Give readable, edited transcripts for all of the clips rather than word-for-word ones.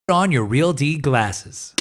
Put on your Real D glasses.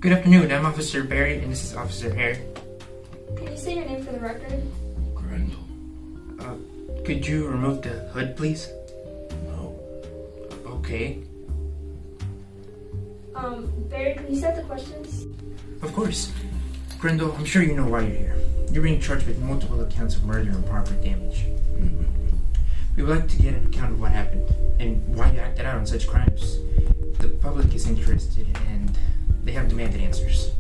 Good afternoon, I'm Officer Barry and this is Officer Harry. Can you say your name for the record? Grendel. Could you remove the hood, please? No. Okay. Barry, can you set the questions? Of course. Grendel, I'm sure you know why you're here. You're being charged with multiple accounts of murder and property damage. We would like to get an account of what happened and why you acted out on such crimes. The public is interested and they have demanded answers.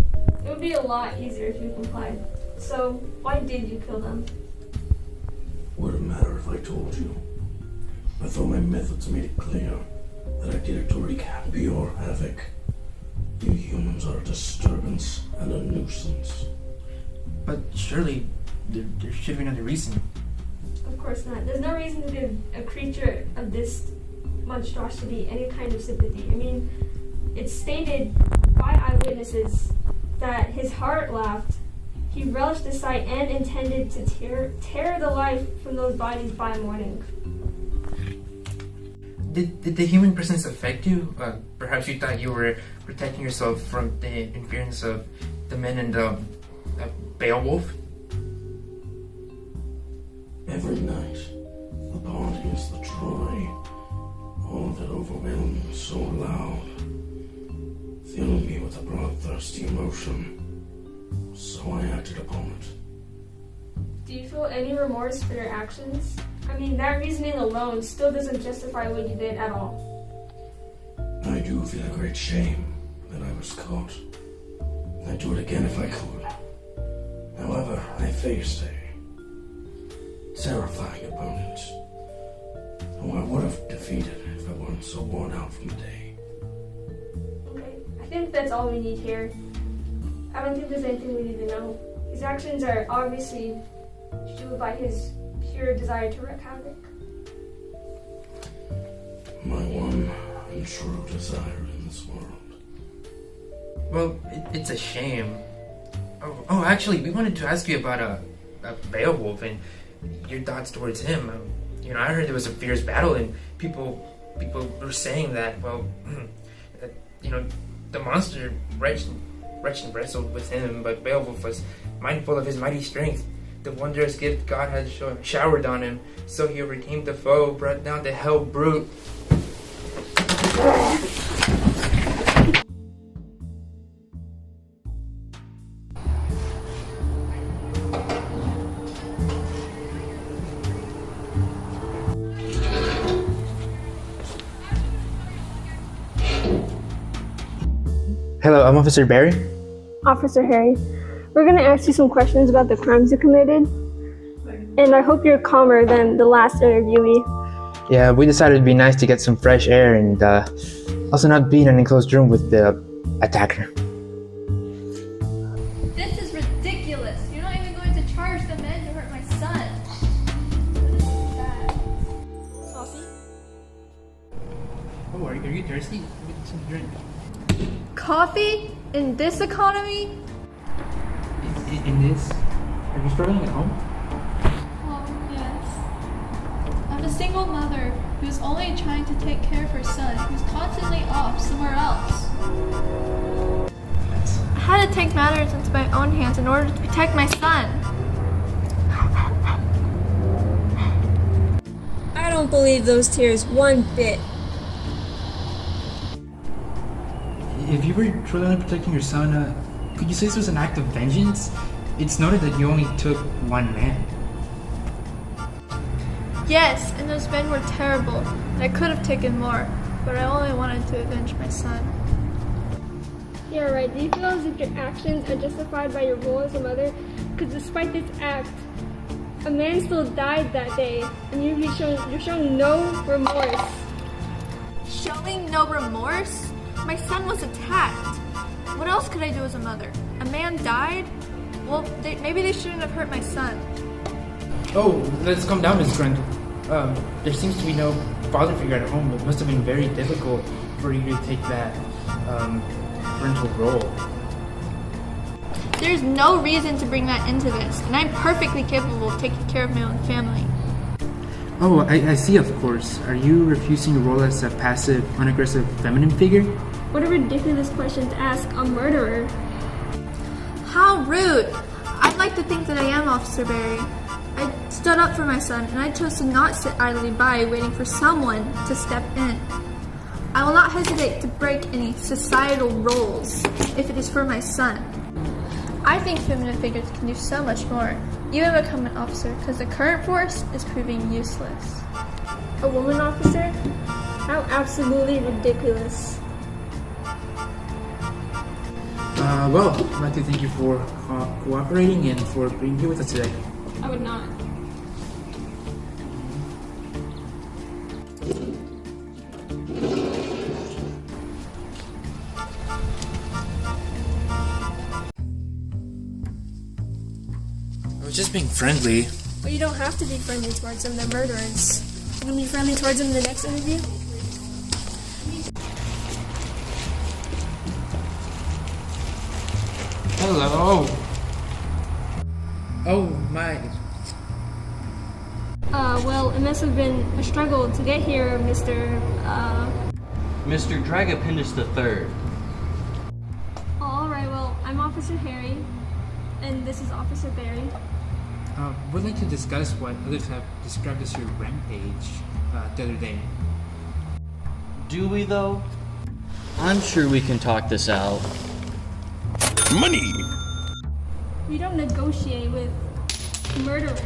It would be a lot easier if you complied. So, why did you kill them? Would it matter if I told you? I thought my methods made it clear that I did it to wreak pure havoc. You humans are a disturbance and a nuisance. But surely there should be another reason. Of course not. There's no reason to give a creature of this monstrosity any kind of sympathy. I mean, it's stated by eyewitnesses that his heart laughed, he relished the sight, and intended to tear the life from those bodies by morning. Did the human presence affect you? Perhaps you thought you were protecting yourself from the interference of the men in the Beowulf? Every night, the parties, the Troy, all of it overwhelming, so loud, filling me with a bloodthirsty emotion. So I acted upon it. Do you feel any remorse for your actions? I mean, that reasoning alone still doesn't justify what you did at all. I do feel a great shame that I was caught. I'd do it again if I could. However, I faced a terrifying opponent who I would have defeated if I weren't so worn out from the day. Okay, I think that's all we need here. I don't think there's anything we need to know. His actions are obviously fueled by his pure desire to wreak havoc. My one and true desire in this world. Well, it's a shame. Oh, actually, we wanted to ask you about Beowulf and your thoughts towards him. I heard there was a fierce battle, and people were saying that, well, the monster wretched and wrestled with him, but Beowulf was mindful of his mighty strength, the wondrous gift God had showered on him, so he overcame the foe, brought down the hell brute. Hello, I'm Officer Barry. Officer Harry, we're going to ask you some questions about the crimes you committed, and I hope you're calmer than the last interviewee. Yeah, we decided it'd be nice to get some fresh air and also not be in an enclosed room with the attacker. This is ridiculous. You're not even going to charge the men who hurt my son. What is that? Saucy? Oh, are you thirsty? Get some drink. Coffee? In this economy? In this? Are you struggling at home? Oh, yes. I'm a single mother who's only trying to take care of her son, who's constantly off somewhere else. I had to take matters into my own hands in order to protect my son. I don't believe those tears one bit. If you were truly only protecting your son, could you say this was an act of vengeance? It's noted that you only took one man. Yes, and those men were terrible, and I could have taken more, but I only wanted to avenge my son. You're right. Do you feel as if your actions are justified by your role as a mother? Because despite this act, a man still died that day, and you're showing no remorse. Showing no remorse? My son was attacked. What else could I do as a mother? A man died? Well, maybe they shouldn't have hurt my son. Oh, let's calm down, Miss Grendel. There seems to be no father figure at home. It must have been very difficult for you to take that parental role. There's no reason to bring that into this, and I'm perfectly capable of taking care of my own family. Oh, I see, of course. Are you refusing your role as a passive, unaggressive feminine figure? What a ridiculous question to ask a murderer. How rude! I'd like to think that I am Officer Barry. I stood up for my son, and I chose to not sit idly by waiting for someone to step in. I will not hesitate to break any societal roles if it is for my son. I think feminine figures can do so much more, even become an officer, because the current force is proving useless. A woman officer? How absolutely ridiculous. Well, I'd like to thank you for cooperating and for being here with us today. I would not. I was just being friendly. But you don't have to be friendly towards them, they're murderers. You gonna be friendly towards them in the next interview? Hello. Oh, my. Well, it must have been a struggle to get here, Mr. Mr. Dragapindus III. Alright, well, I'm Officer Harry, and this is Officer Barry. We'd like to discuss what others have described as your rampage the other day. Do we, though? I'm sure we can talk this out. Money! We don't negotiate with murderers.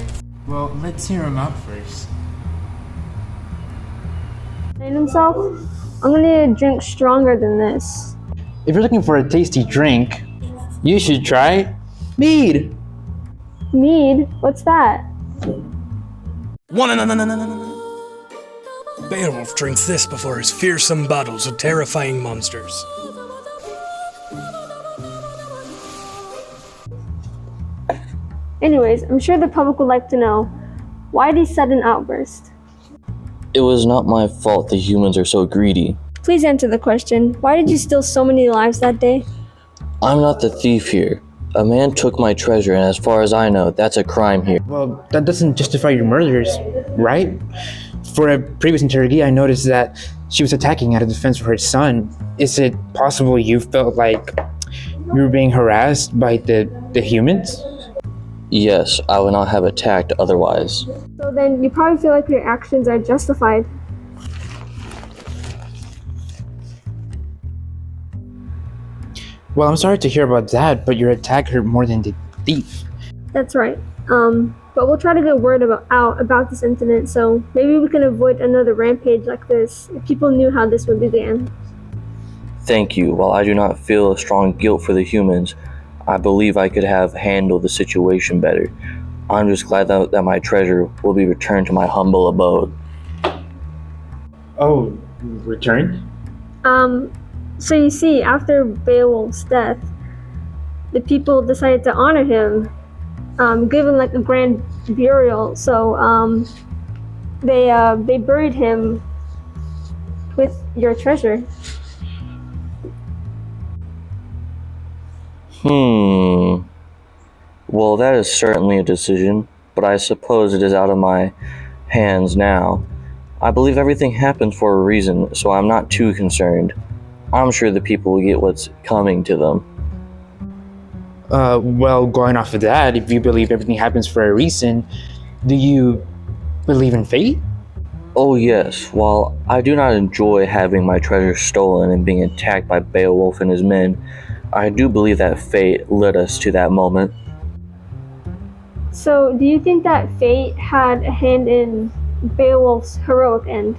Well, let's hear him out first. And himself, I'm gonna need a drink stronger than this. If you're looking for a tasty drink, you should try mead. Mead? What's that? Beowulf drinks this before his fearsome battles with terrifying monsters. Anyways, I'm sure the public would like to know, why these sudden outbursts? It was not my fault the humans are so greedy. Please answer the question, why did you steal so many lives that day? I'm not the thief here. A man took my treasure, and as far as I know, that's a crime here. Well, that doesn't justify your murders, right? For a previous interrogee, I noticed that she was attacking out of defense for her son. Is it possible you felt like you were being harassed by the humans? Yes, I would not have attacked otherwise. So then you probably feel like your actions are justified. Well, I'm sorry to hear about that, but your attack hurt more than the thief. That's right. But we'll try to get word out about this incident, so maybe we can avoid another rampage like this if people knew how this one began. Thank you. While I do not feel a strong guilt for the humans, I believe I could have handled the situation better. I'm just glad that my treasure will be returned to my humble abode. Oh, returned? So you see, after Beowulf's death, the people decided to honor him, give him like a grand burial. So they buried him with your treasure. Well, that is certainly a decision, but I suppose it is out of my hands now. I believe everything happens for a reason, so I'm not too concerned. I'm sure the people will get what's coming to them. Well, going off of that, if you believe everything happens for a reason, do you believe in fate? Oh yes, while I do not enjoy having my treasure stolen and being attacked by Beowulf and his men, I do believe that fate led us to that moment. So, do you think that fate had a hand in Beowulf's heroic end?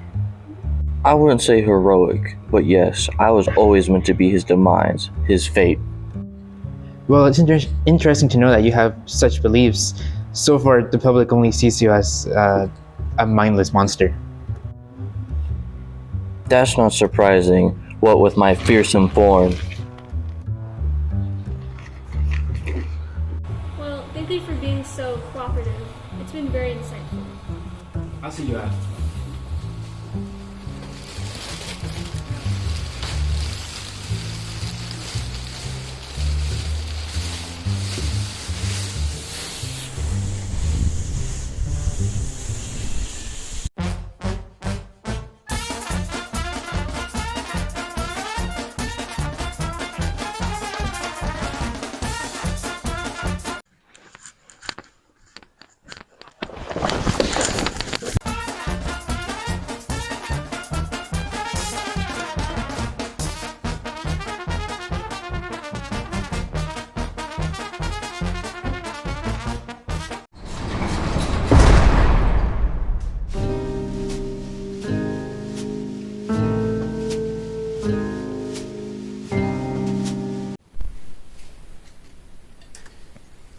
I wouldn't say heroic, but yes, I was always meant to be his demise, his fate. Well, it's interesting to know that you have such beliefs. So far, the public only sees you as a mindless monster. That's not surprising, what with my fearsome form. Well, thank you for being so cooperative. It's been very insightful. I'll see you out.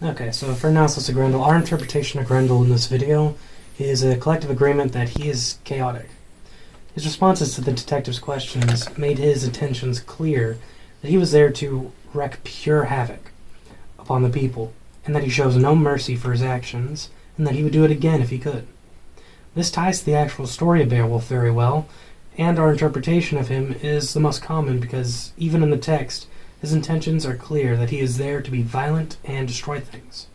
Okay, so for analysis of Grendel, our interpretation of Grendel in this video is a collective agreement that he is chaotic. His responses to the detective's questions made his intentions clear that he was there to wreak pure havoc upon the people, and that he shows no mercy for his actions, and that he would do it again if he could. This ties to the actual story of Beowulf very well, and our interpretation of him is the most common because even in the text, his intentions are clear that he is there to be violent and destroy things.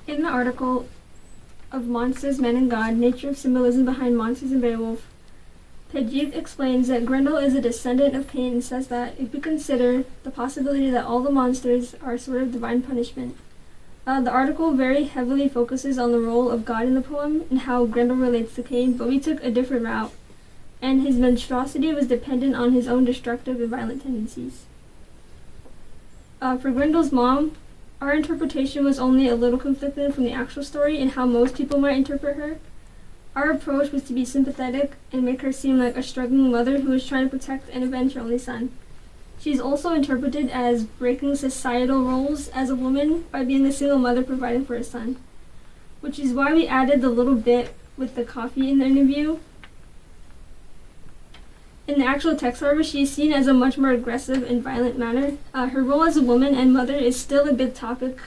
In the article of Monsters, Men, and God, Nature of Symbolism Behind Monsters and Beowulf, Pejik explains that Grendel is a descendant of Cain and says that if we consider the possibility that all the monsters are sort of divine punishment, the article very heavily focuses on the role of God in the poem and how Grendel relates to Cain, but we took a different route, and his monstrosity was dependent on his own destructive and violent tendencies. For Grendel's mom, our interpretation was only a little conflicted from the actual story and how most people might interpret her. Our approach was to be sympathetic and make her seem like a struggling mother who was trying to protect and avenge her only son. She's also interpreted as breaking societal roles as a woman by being a single mother providing for a son, which is why we added the little bit with the coffee in the interview. In the actual text, however, she is seen as a much more aggressive and violent manner. Her role as a woman and mother is still a big topic,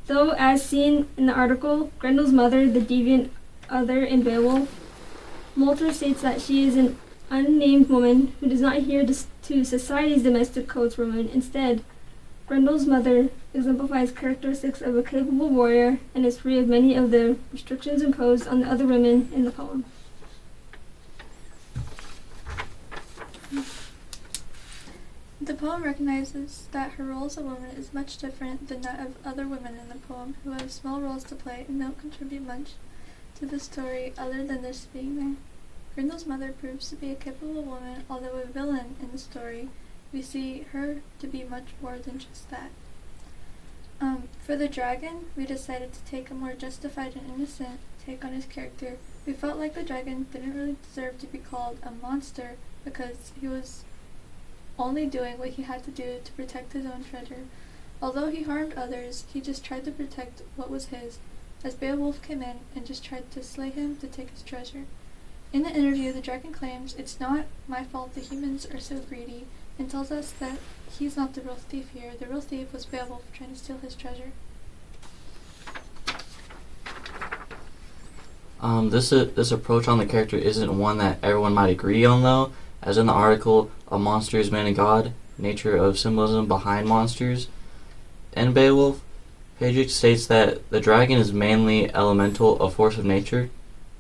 though as seen in the article, Grendel's mother, the deviant other in Beowulf, Moulter states that she is an unnamed woman who does not adhere to society's domestic codes for women. Instead, Grendel's mother exemplifies characteristics of a capable warrior and is free of many of the restrictions imposed on the other women in the poem. The poem recognizes that her role as a woman is much different than that of other women in the poem, who have small roles to play and don't contribute much to the story other than this being there. Grendel's mother proves to be a capable woman, although a villain in the story. We see her to be much more than just that. For the dragon, we decided to take a more justified and innocent take on his character. We felt like the dragon didn't really deserve to be called a monster because he was only doing what he had to do to protect his own treasure. Although he harmed others, he just tried to protect what was his, as Beowulf came in and just tried to slay him to take his treasure. In the interview, the dragon claims, "It's not my fault the humans are so greedy," and tells us that he's not the real thief here. The real thief was Beowulf trying to steal his treasure. This approach on the character isn't one that everyone might agree on, though. As in the article, A Monsters, Man, and God, Nature of Symbolism Behind Monsters, in Beowulf, Pejik states that the dragon is mainly elemental, a force of nature,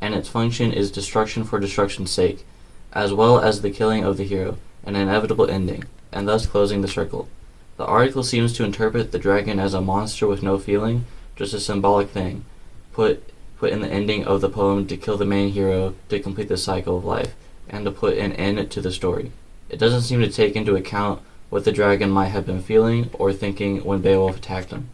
and its function is destruction for destruction's sake, as well as the killing of the hero, an inevitable ending, and thus closing the circle. The article seems to interpret the dragon as a monster with no feeling, just a symbolic thing, put in the ending of the poem to kill the main hero to complete the cycle of life, and to put an end to the story. It doesn't seem to take into account what the dragon might have been feeling or thinking when Beowulf attacked him.